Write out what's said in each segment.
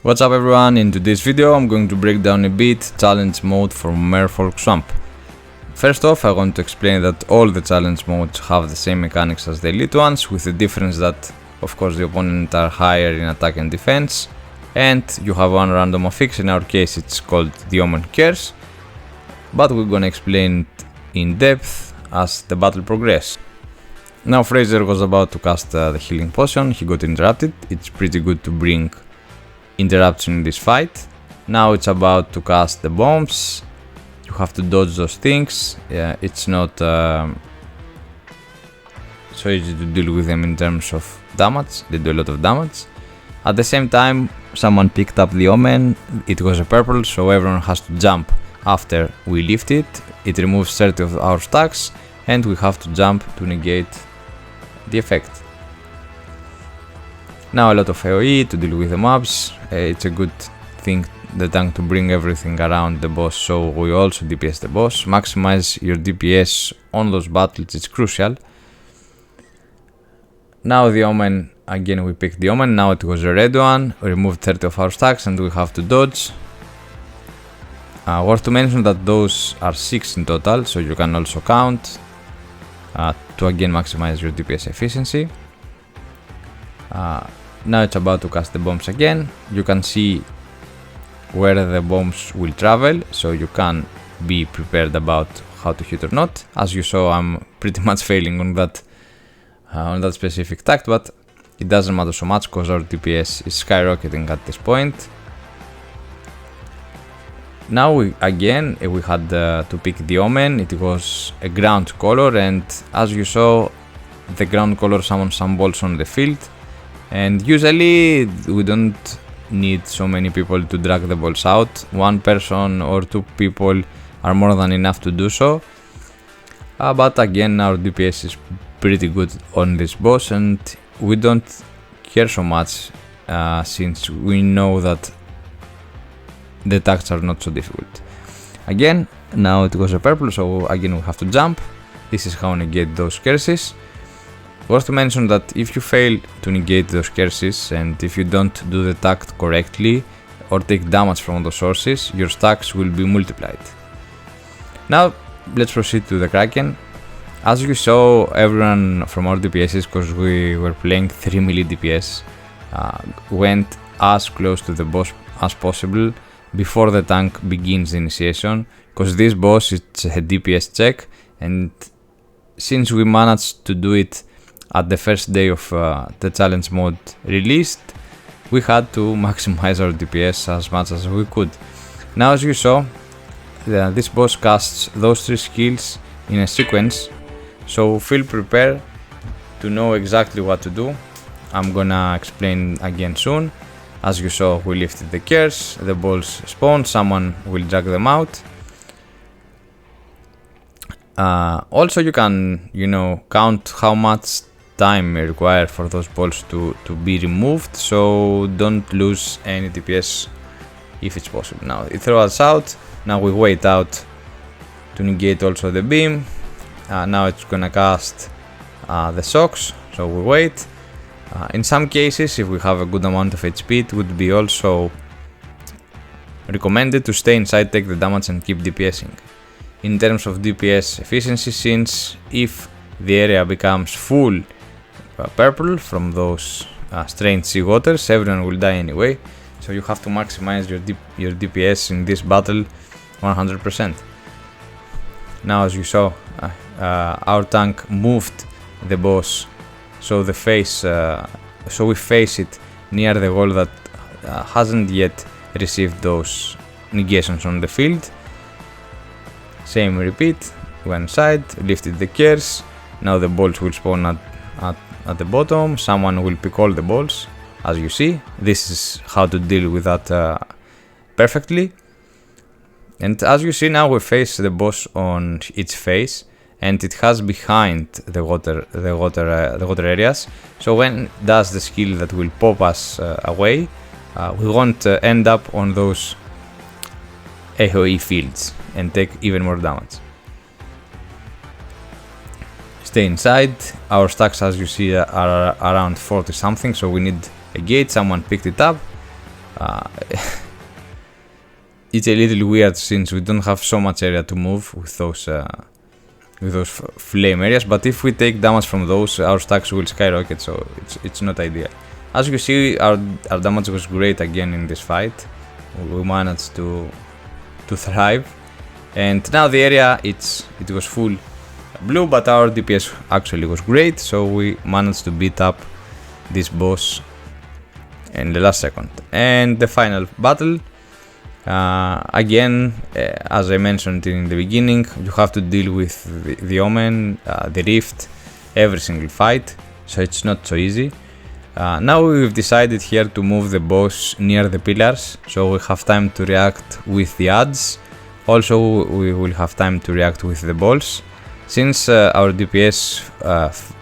What's up everyone, in today's video I'm going to break down a bit challenge mode for Merfolk Swamp. First off, I want to explain that all the challenge modes have the same mechanics as the elite ones, with the difference that of course the opponents are higher in attack and defense, and you have one random affix. In our case it's called the Omen Curse, but we're gonna explain it in depth as the battle progresses. Now Fraser was about to cast the healing potion, he got interrupted. It's pretty good to bring interruption in this fight. Now it's about to cast the bombs. You have to dodge those things. Yeah, it's not so easy to deal with them in terms of damage. They do a lot of damage. At the same time, someone picked up the Omen. It was a purple, so everyone has to jump after we lift it. It removes 30 of our stacks, and we have to jump to negate the effect. Now a lot of AoE to deal with the mobs. It's a good thing, the tank, to bring everything around the boss, so we also DPS the boss. Maximize your DPS on those battles, it's crucial. Now the Omen, again we picked the Omen, now it was a red one. We removed 30 of our stacks and we have to dodge. Worth to mention that those are 6 in total, so you can also count to again maximize your DPS efficiency. Now it's about to cast the bombs again. You can see where the bombs will travel, so you can be prepared about how to hit or not. As you saw, I'm pretty much failing on that specific tact, but it doesn't matter so much because our DPS is skyrocketing at this point. Now we had to pick the Omen. It was a ground color, and as you saw, the ground color summons some balls on the field. And usually we don't need so many people to drag the balls out. One person or two people are more than enough to do so. But again, our DPS is pretty good on this boss, and we don't care so much since we know that the attacks are not so difficult. Again, now it was a purple, so again we have to jump. This is how we negate those curses. Worth to mention that if you fail to negate those curses, and if you don't do the tact correctly or take damage from those sources, your stacks will be multiplied. Now let's proceed to the Kraken. As you saw, everyone from our DPSs, because we were playing 3 melee DPS, went as close to the boss as possible before the tank begins the initiation, because this boss is a DPS check, and since we managed to do it at the first day of the challenge mode released, we had to maximize our DPS as much as we could. Now as you saw, this boss casts those 3 skills in a sequence, so feel prepared to know exactly what to do. I'm gonna explain again soon. As you saw, we lifted the curse, the balls spawn, someone will drag them out. Also you can, count how much time required for those balls to be removed, so don't lose any DPS if it's possible. Now it throws us out. Now we wait out to negate also the beam. Now it's gonna cast the shocks, so we wait. In some cases, if we have a good amount of HP, it would be also recommended to stay inside, take the damage and keep DPSing. In terms of DPS efficiency, since if the area becomes full purple from those strange sea waters, everyone will die anyway, so you have to maximize your DPS in this battle 100%. Now as you saw, our tank moved the boss, so we face it near the wall that hasn't yet received those negations on the field. Same repeat, went inside, lifted the curse. Now the balls will spawn at the bottom. Someone will pick all the balls, as you see. This is how to deal with that perfectly. And as you see, now we face the boss on its face, and it has behind the water areas. So when it does the skill that will pop us away, we won't end up on those AoE fields and take even more damage. Stay inside. Our stacks, as you see, are around 40 something, so we need a gate. Someone picked it up. it's a little weird since we don't have so much area to move with those flame areas, but if we take damage from those, our stacks will skyrocket, so it's not ideal. As you see, our damage was great again in this fight. We managed to thrive, and now the area it was full blue, but our DPS actually was great, so we managed to beat up this boss in the last second. And the final battle, again, as I mentioned in the beginning, you have to deal with the Omen, the Rift, every single fight, so it's not so easy. Now we've decided here to move the boss near the pillars, so we have time to react with the adds. Also, we will have time to react with the balls. Since our DPS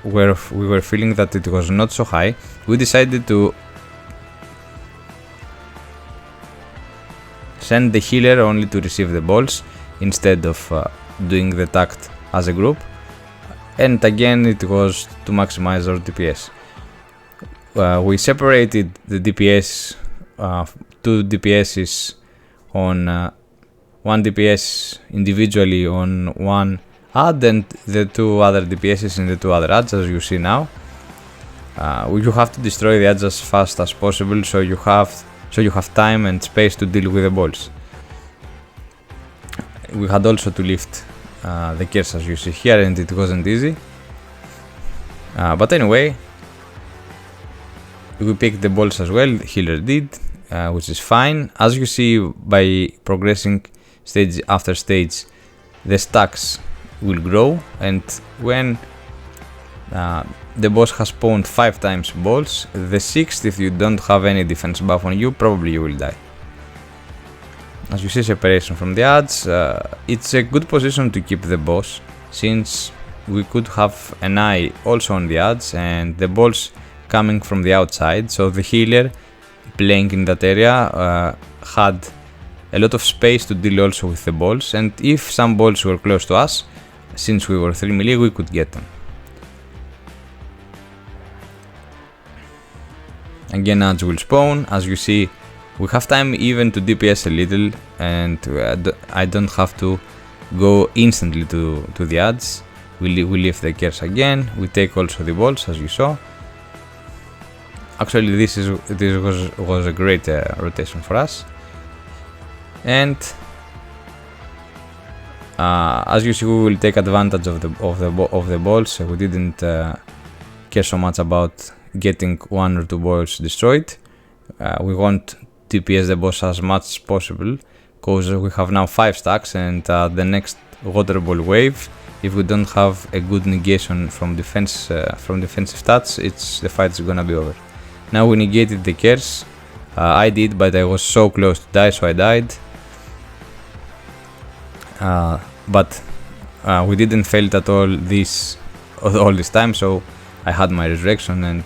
we were feeling that it was not so high, we decided to send the healer only to receive the balls instead of doing the tact as a group. And again, it was to maximize our DPS. We separated the DPS, two DPSs on one DPS individually on one add, and the two other DPSs in the two other adds, as you see now. You have to destroy the adds as fast as possible, so you have time and space to deal with the balls. We had also to lift the curse, as you see here, and it wasn't easy. But anyway, we picked the balls as well, healer did, which is fine. As you see, by progressing stage after stage, the stacks will grow, and when the boss has spawned 5 times balls, the 6th, if you don't have any defense buff on you, probably you will die. As you see, separation from the adds, it's a good position to keep the boss, since we could have an eye also on the adds and the balls coming from the outside, so the healer playing in that area had a lot of space to deal also with the balls, and if some balls were close to us, since we were 3 melee, we could get them. Again, adds will spawn. As you see, we have time even to DPS a little, and I don't have to go instantly to the adds. We leave the curse again, we take also the balls, as you saw. Actually, this was a great rotation for us. And as you see, we will take advantage of the balls. We didn't care so much about getting 1 or 2 balls destroyed. We want DPS the boss as much as possible, because we have now 5 stacks, and the next water ball wave, if we don't have a good negation from defensive stats, the fight is gonna be over. Now we negated the curse. I did, but I was so close to die, so I died. But we didn't fail at all this time, so I had my resurrection, and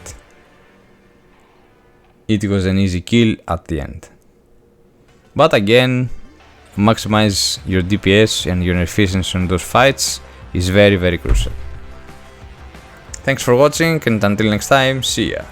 it was an easy kill at the end. But again, maximize your DPS and your efficiency on those fights is very, very crucial. Thanks for watching, and until next time, see ya.